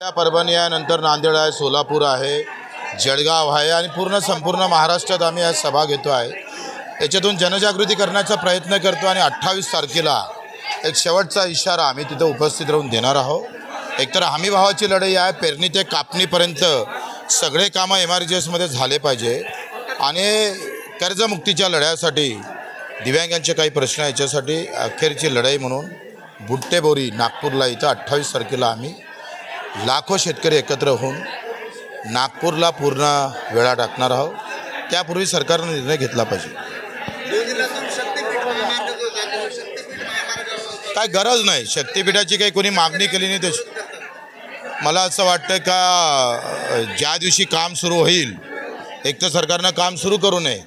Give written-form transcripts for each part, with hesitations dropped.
या परभणी आहे, नंतर नांदेड आहे, सोलापूर आहे, जळगाव आहे आणि संपूर्ण महाराष्ट्रात आम्ही आज सभा घेतो आहे। याच्यातून जनजागृती करण्याचा प्रयत्न करतो आणि 28 तारखेला एक शेवटचा इशारा आम्ही तिथे उपस्थित राहून देणार आहोत। एकतर हमी भावाची लढाई आहे, पेरणी ते कापणीपर्यंत सगळे कामं MRGS मध्ये झाले पाहिजे आणि कर्जमुक्तीच्या लढ्यासाठी दिव्यांगांचे काही प्रश्न याच्यासाठी अखेरची लढाई म्हणून बुट्टेबोरी नागपूरला इथं 28 तारखेला आम्ही लाखो शेतकरी एकत्र होऊन नागपूरला पूर्ण वेळा टाकणार आहोत। त्यापूर्वी सरकारने निर्णय घेतला पाहिजे। काय गरज नाही, शक्तिपीठाची काही कोणी मागणी केली नाही। त्याची मला असं वाटतं का ज्या दिवशी काम सुरू होईल, एक तर सरकारनं काम सुरू करू नये,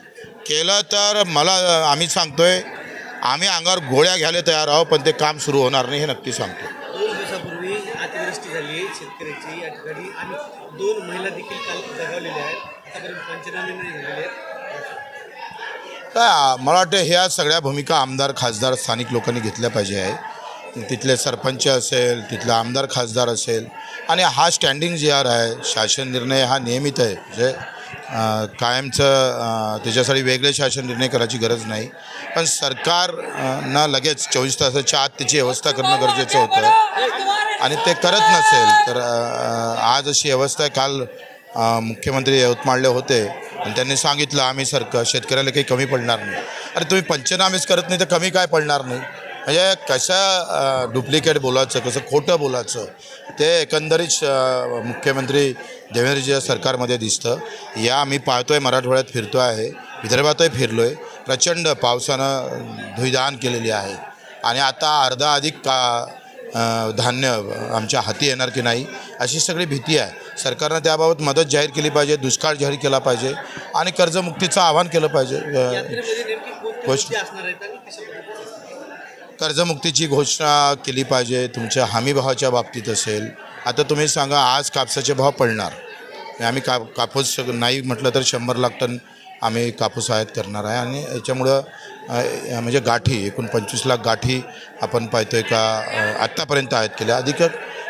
केलं तर आम्ही सांगतोय आम्ही अंगावर गोळ्या घ्यायला तयार आहोत, पण ते काम सुरू होणार नाही हे नक्की सांगतो। 2 दिवसापूर्वी अतिवृष्टी झाली शेतकऱ्याची या ठिकाणी आणि 2 महिला देखील काल दगावलेल्या आहेत, आतापर्यंत पंचनामे नाही झालेले आहेत। काय मला वाटतं ह्या सगळ्या भूमिका आमदार खासदार स्थानिक लोकांनी घेतल्या पाहिजे आहे। तिथले सरपंच असेल, तिथला आमदार खासदार असेल आणि हा स्टँडिंग जी आर आहे, शासन निर्णय हा नियमित आहे, म्हणजे कायमचं त्याच्यासाठी वेगळे शासन निर्णय करायची गरज नाही। पण सरकारनं लगेच 24 तासाच्या आत त्याची व्यवस्था करणं गरजेचं होतं आणि ते करत नसेल तर आज अशी अवस्था आहे। काल मुख्यमंत्री यवतमाळले होते आणि त्यांनी सांगितलं आम्ही शेतकऱ्याला काही कमी पडणार नाही। अरे तुम्ही पंचनामेच करत नाही तर कमी काय पडणार नाही? म्हणजे कसं डुप्लिकेट बोलायचं, कसं खोटं बोलायचं ते एकंदरीत मुख्यमंत्री देवेंद्रजीच्या सरकारमध्ये दिसतं। या आम्ही पाहतोय, मराठवाड्यात फिरतो आहे, विदर्भातही फिरलो आहे, प्रचंड पावसानं धुईधान केलेली आहे आणि आता अर्धा अधिक धान्य आमच्या हाती येणार की नाही अशी सगळी भीती आहे। सरकारनं त्याबाबत मदत जाहीर केली पाहिजे, दुष्काळ जाहीर केला पाहिजे आणि कर्जमुक्तीचं आवाहन केलं पाहिजे। कर्जमुक्तीची घोषणा केली पाहिजे। तुमच्या हमी भावाच्या बाबतीत असेल, आता तुम्ही सांगा आज कापसाचे भाव पडणार, आम्ही कापूस नाही म्हटलं तर 100 लाख टन आम्ही कापूस आयात करणार आहे आणि याच्यामुळं म्हणजे गाठी एकूण 25 लाख गाठी आपण पाहतोय का आत्तापर्यंत आयात केल्या, अधिक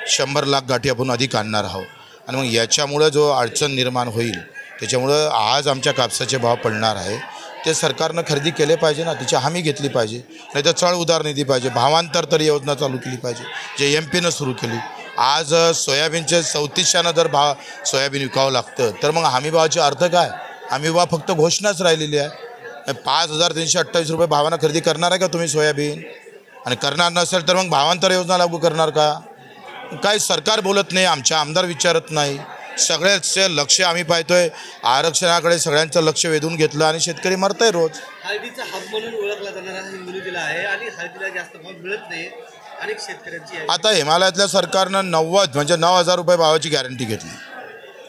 100 लाख गाठी आपण अधिक आणणार आहोत आणि मग याच्यामुळं जो अडचण निर्माण होईल त्याच्यामुळं आज आमच्या कापसाचे भाव पडणार आहे। ते सरकारनं खरेदी केले पाहिजे ना, तिची हमी घेतली पाहिजे, नाही तर चढ उतार निधी पाहिजे, भावांतर तरी योजना चालू केली पाहिजे जे MP नं सुरू केली। आज सोयाबीनचे 3400 जर सोयाबीन विकावं लागतं तर मग हमी भावाचे अर्थ काय? हमी भाव फक्त घोषणाच राहिलेली आहे। 5328 रुपये भावानं खरेदी करणार आहे का तुम्ही सोयाबीन? आणि करणार नसेल तर मग भावांतर योजना लागू करणार का? काही सरकार बोलत नाही, आमच्या आमदार विचारत नाही। सगळ्याचे लक्ष आम्ही पाहतोय आरक्षणाकडे सगळ्यांचं लक्ष वेधून घेतलं आणि शेतकरी मरतंय रोज। हळदीचा हब म्हणून ओळखला जाणारा हिंगोली जिल्हा आहे आणि हळदीला जास्त भाव मिळत नाही अनेक शेतकऱ्यांची। आता हिमालयातल्या सरकारनं 90 म्हणजे 9000 रुपये भावाची गॅरंटी घेतली।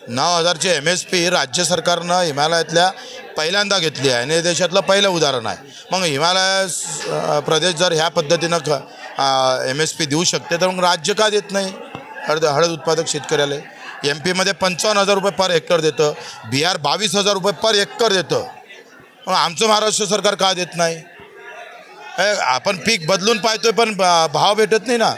9000ची MSP राज्य सरकारनं हिमालयातल्या पहिल्यांदा घेतली आहे आणि देशातलं पहिलं उदाहरण आहे। मग हिमालय प्रदेश जर ह्या पद्धतीनं MSP देऊ शकते तर मग राज्य का देत नाही? हळद उत्पादक शेतकऱ्याला MP मध्ये 55,000 रुपये पर हेक्टर देतं, बिहार 22,000 रुपये पर हेक्टर देतं, मग आमचं महाराष्ट्र सरकार का देत नाही? आपण पीक बदलून पाहतोय पण भाव भेटत नाही ना।